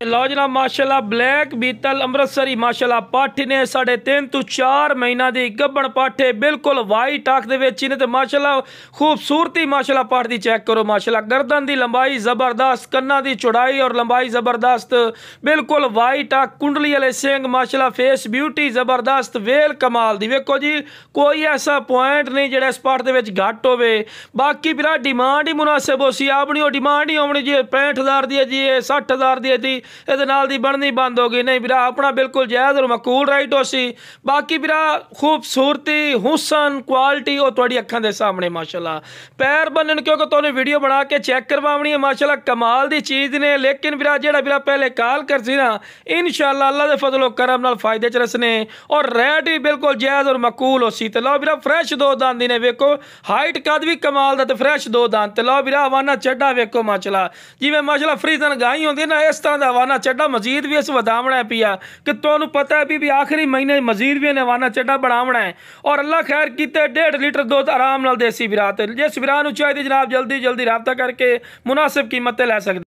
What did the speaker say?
लो जनाब माशाल्लाह ब्लैक बीतल अमृतसरी माशाल्लाह पठ ने 3.5 ਤੋਂ 4 महीना दी गब्बण पठ है बिल्कुल वाइट आख दे विच ने ते माशाल्लाह खूबसूरती माशाल्लाह पठ दी चेक करो माशाल्लाह गर्दन दी लंबाई जबरदस्त कन्ना दी चौड़ाई और लंबाई जबरदस्त बिल्कुल वाइट आख कुंडली वाले सिंग माशाल्लाह फेस ब्यूटी जबरदस्त वेल कमाल दी वेखो जी कोई ऐसा पॉइंट नहीं जेड़ा इस पठ दे विच घट होवे बाकी बिरा डिमांड ही मुनासिब होसी अपनी डिमांड ही होनी जी 65,000 दी है जी 60,000 दी है ਇਹਦੇ ਨਾਲ ਦੀ ਬਣਨੀ ਬੰਦ ਹੋ ਗਈ नहीं ਵੀਰਾ अपना बिल्कुल जायज़ और मकूल राइट हो सी बाकी ਵੀਰਾ खूबसूरती हुसन क्वालिटी और तुहाडी अखां दे सामने माशाल्लाह पैर बनन क्योंकि तुहानू वीडियो बना के चेक करवावनी है माशाल्लाह कमाल दी चीज़ ने लेकिन ਵੀਰਾ जेड़ा ਵੀਰਾ पहले कॉल कर सी ना इंशाअल्लाह अल्लाह दे फजल करम नाल फायदे च रसने और रेट भी बिल्कुल जायज़ और मकूल हो सी ते लो ਵੀਰਾ फ्रैश दो दांदी ने वेखो हाइट कद भी कमाल दा ते फ्रैश दो दांद ते लो ਵੀਰਾ हवाना चड्डा वेखो माशाल्लाह जिवें माशाल्लाह फ्रीजन गाई होंदी ना इस तरह दा हवाना चड्डा मजीद भी इस वधावना है पिया कि तुहानू पता है भी आखिरी महीने मजीद भी हवाना चड्डा बनावना है और अल्लाह खैर कीते 1.5 लीटर दुध आराम नाल देसी विरा ते जिस विरा नू चाहिए जनाब जल्दी जल्दी राबता करके मुनासिब कीमत ते लै सकदे।